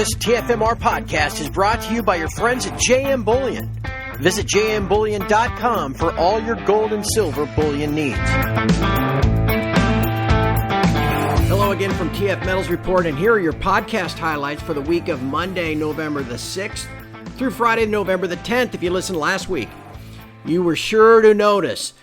This TFMR podcast is brought to you by your friends at JM Bullion. Visit jmbullion.com for all your gold and silver bullion needs. Hello again from TF Metals Report, and here are your podcast highlights for the week of Monday, November the 6th through Friday, November the 10th. If you listened last week, you were sure to notice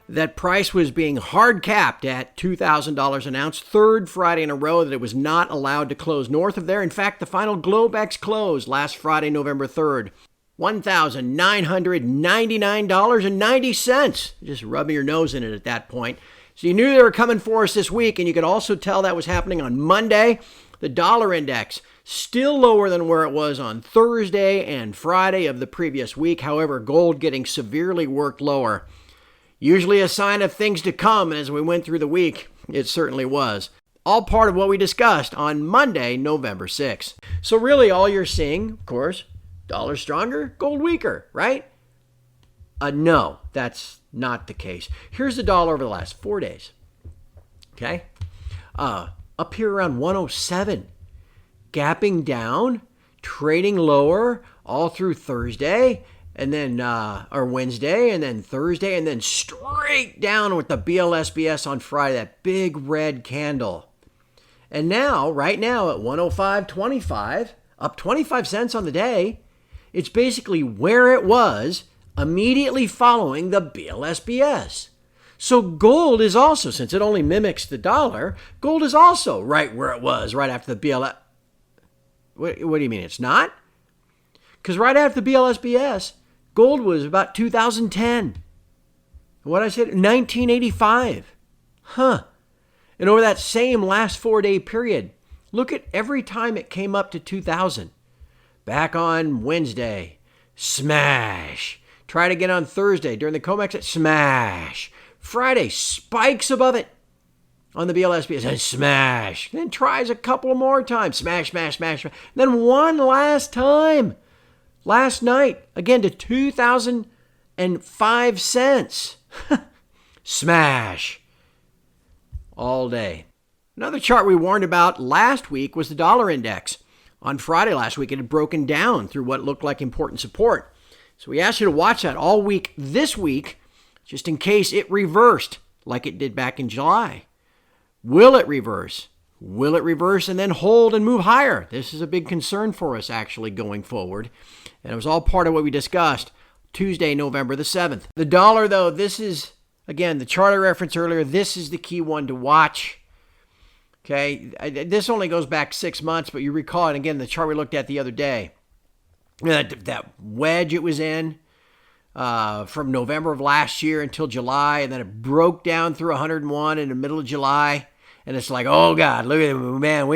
that price was being hard capped at $2,000 an ounce, third Friday in a row that it was not allowed to close north of there. In fact, the final Globex close last Friday, November 3rd, $1,999.90. Just rubbing your nose in it at that point. So you knew they were coming for us this week, and you could also tell that was happening on Monday. The dollar index still lower than where it was on Thursday and Friday of the previous week. However, gold getting severely worked lower. Usually a sign of things to come, and as we went through the week, it certainly was. All part of what we discussed on Monday, November 6th. So really all you're seeing, of course, dollar stronger, gold weaker, right? No, that's not the case. Here's the dollar over the last 4 days. Okay? Up here around 107. Gapping down, trading lower all through Thursday. And then, or Wednesday, and then Thursday, and then straight down with the BLSBS on Friday, that big red candle. And now, right now at 105.25, up 25 cents on the day, it's basically where it was immediately following the BLSBS. So gold is also, since it only mimics the dollar, gold is also right where it was right after the BLS. What do you mean it's not? Because right after the BLSBS, gold was about 2010. What I said, 1985. And over that same last 4 day period, look at every time it came up to 2000. Back on Wednesday, smash. Try it again on Thursday during the COMEX, smash. Friday, spikes above it on the BLSBS, and smash. Then tries a couple more times, smash, smash, smash. Then one last time. Last night, again to 2005 cents. Smash. All day. Another chart we warned about last week was the dollar index. On Friday last week, it had broken down through what looked like important support. So we asked you to watch that all week this week, just in case it reversed like it did back in July. Will it reverse? Will it reverse and then hold and move higher? This is a big concern for us actually going forward. And it was all part of what we discussed Tuesday, November the 7th. The dollar, though, this is, again, the chart I referenced earlier, this is the key one to watch. Okay, this only goes back 6 months, but you recall, and again, the chart we looked at the other day, that wedge it was in from November of last year until July, and then it broke down through 101 in the middle of July. And it's like, oh God, look at it, man,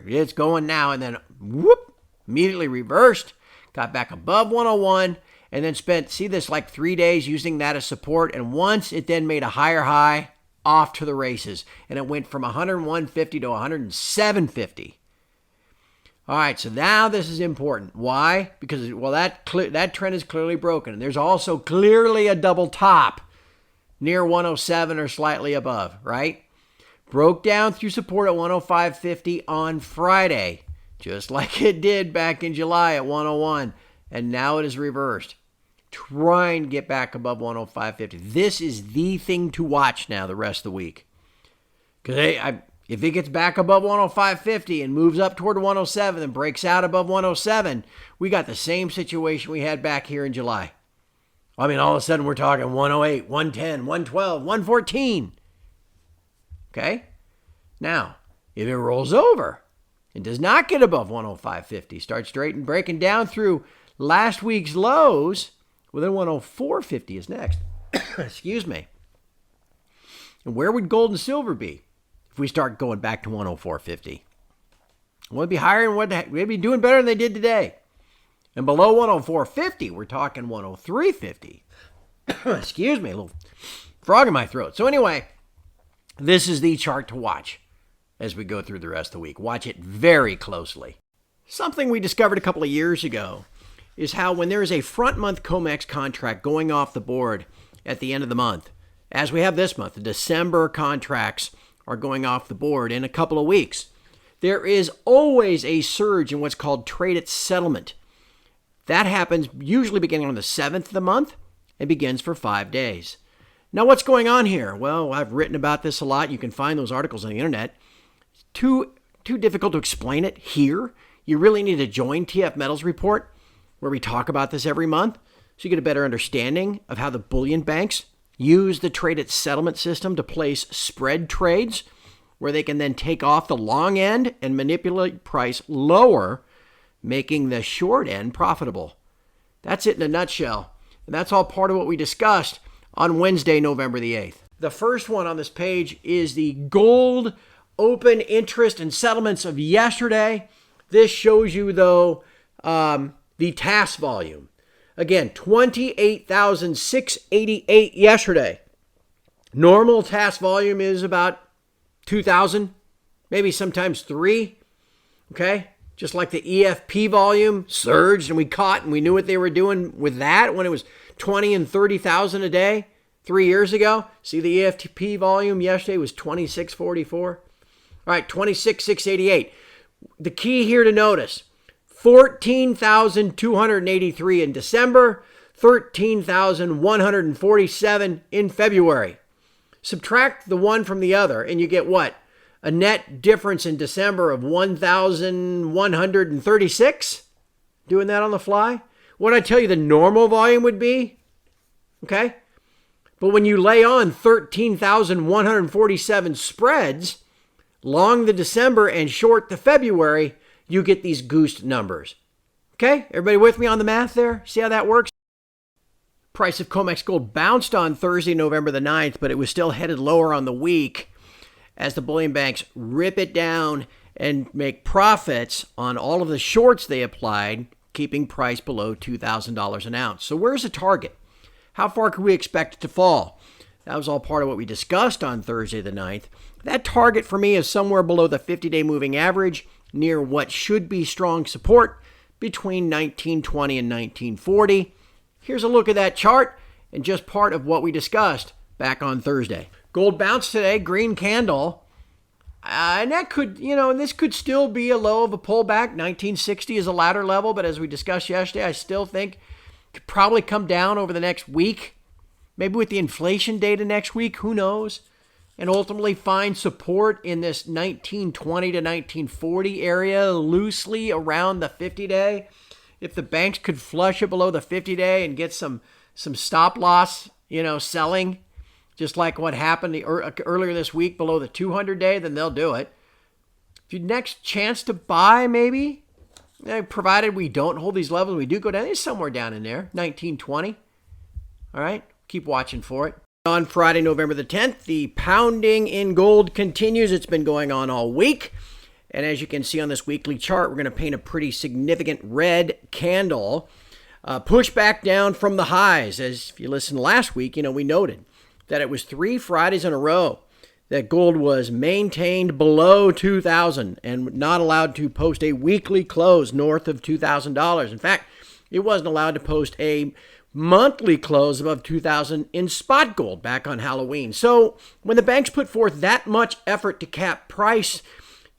it's going now. And then whoop, immediately reversed, got back above 101, and then spent, see this, like 3 days using that as support. And once it then made a higher high, off to the races. And it went from 101.50 to 107.50. All right, so now this is important. Why? Because, well, that trend is clearly broken. And there's also clearly a double top near 107 or slightly above, right? Broke down through support at 105.50 on Friday, just like it did back in July at 101. And now it is reversed. Trying to get back above 105.50. This is the thing to watch now the rest of the week. Because if it gets back above 105.50 and moves up toward 107 and breaks out above 107, we got the same situation we had back here in July. I mean, all of a sudden we're talking 108, 110, 112, 114. Okay? Now, if it rolls over and does not get above 105.50, starts straight and breaking down through last week's lows, well, then 104.50 is next. Excuse me. And where would gold and silver be if we start going back to 104.50? Well, it'd be higher and we'd be doing better than they did today. And below 104.50, we're talking 103.50. Excuse me, a little frog in my throat. So anyway, this is the chart to watch as we go through the rest of the week. Watch it very closely. Something we discovered a couple of years ago is how when there is a front month COMEX contract going off the board at the end of the month, as we have this month, the December contracts are going off the board in a couple of weeks, there is always a surge in what's called trade at settlement. That happens usually beginning on the 7th of the month and begins for 5 days. Now, what's going on here? Well, I've written about this a lot. You can find those articles on the internet. It's too difficult to explain it here. You really need to join TF Metals Report, where we talk about this every month, so you get a better understanding of how the bullion banks use the trade at settlement system to place spread trades, where they can then take off the long end and manipulate price lower, making the short end profitable. That's it in a nutshell. And that's all part of what we discussed on Wednesday, November the 8th. The first one on this page is the gold open interest and settlements of yesterday. This shows you, though, the TAS volume. Again, 28,688 yesterday. Normal TAS volume is about 2,000, maybe sometimes 3. Okay? Just like the EFP volume surged and we caught and we knew what they were doing with that when it was 20 and 30,000 a day 3 years ago. See, the EFP volume yesterday was 2644. All right, 26,688. The key here to notice, 14,283 in December, 13,147 in February. Subtract the one from the other and you get what? A net difference in December of 1,136? Doing that on the fly? What I tell you the normal volume would be? Okay? But when you lay on 13,147 spreads, long the December and short the February, you get these goosed numbers. Okay? Everybody with me on the math there? See how that works? Price of COMEX gold bounced on Thursday, November the 9th, but it was still headed lower on the week as the bullion banks rip it down and make profits on all of the shorts they applied, keeping price below $2,000 an ounce. So where's the target? How far could we expect it to fall? That was all part of what we discussed on Thursday the 9th. That target for me is somewhere below the 50-day moving average, near what should be strong support between 1920 and 1940. Here's a look at that chart and just part of what we discussed back on Thursday. Gold bounced today, green candle. And that could, this could still be a low of a pullback. 1960 is a ladder level, but as we discussed yesterday, I still think it could probably come down over the next week. Maybe with the inflation data next week, who knows? And ultimately find support in this 1920 to 1940 area, loosely around the 50-day. If the banks could flush it below the 50-day and get some stop loss, selling, just like what happened earlier this week below the 200-day, then they'll do it. If your next chance to buy, maybe, provided we don't hold these levels, we do go down, it's somewhere down in there, 1920. All right, keep watching for it. On Friday, November the 10th, the pounding in gold continues. It's been going on all week. And as you can see on this weekly chart, we're going to paint a pretty significant red candle. Push back down from the highs. As if you listened last week, we noted that it was 3 Fridays in a row that gold was maintained below $2,000 and not allowed to post a weekly close north of $2,000. In fact, it wasn't allowed to post a monthly close above $2,000 in spot gold back on Halloween. So when the banks put forth that much effort to cap price,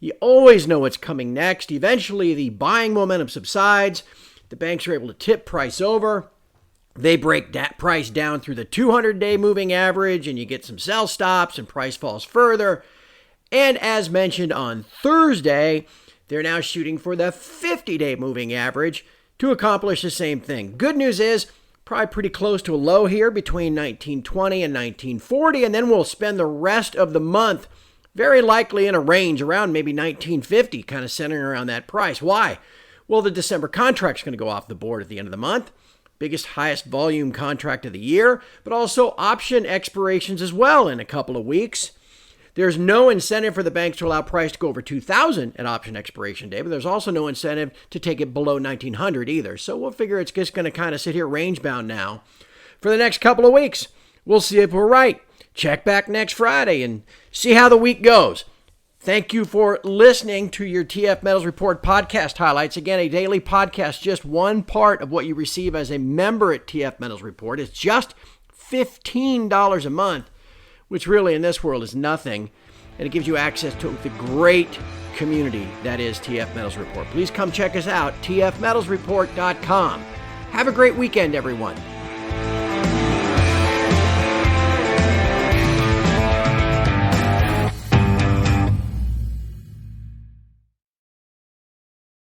you always know what's coming next. Eventually, the buying momentum subsides. The banks are able to tip price over. They break that price down through the 200-day moving average, and you get some sell stops, and price falls further. And as mentioned on Thursday, they're now shooting for the 50-day moving average to accomplish the same thing. Good news is, probably pretty close to a low here between 1920 and 1940, and then we'll spend the rest of the month very likely in a range around maybe 1950, kind of centering around that price. Why? Well, the December contract's going to go off the board at the end of the month. Biggest, highest volume contract of the year, but also option expirations as well in a couple of weeks. There's no incentive for the banks to allow price to go over 2,000 at option expiration day, but there's also no incentive to take it below 1,900 either. So we'll figure it's just going to kind of sit here range bound now for the next couple of weeks. We'll see if we're right. Check back next Friday and see how the week goes. Thank you for listening to your TF Metals Report podcast highlights. Again, a daily podcast, just one part of what you receive as a member at TF Metals Report. It's just $15 a month, which really in this world is nothing. And it gives you access to the great community that is TF Metals Report. Please come check us out, tfmetalsreport.com. Have a great weekend, everyone.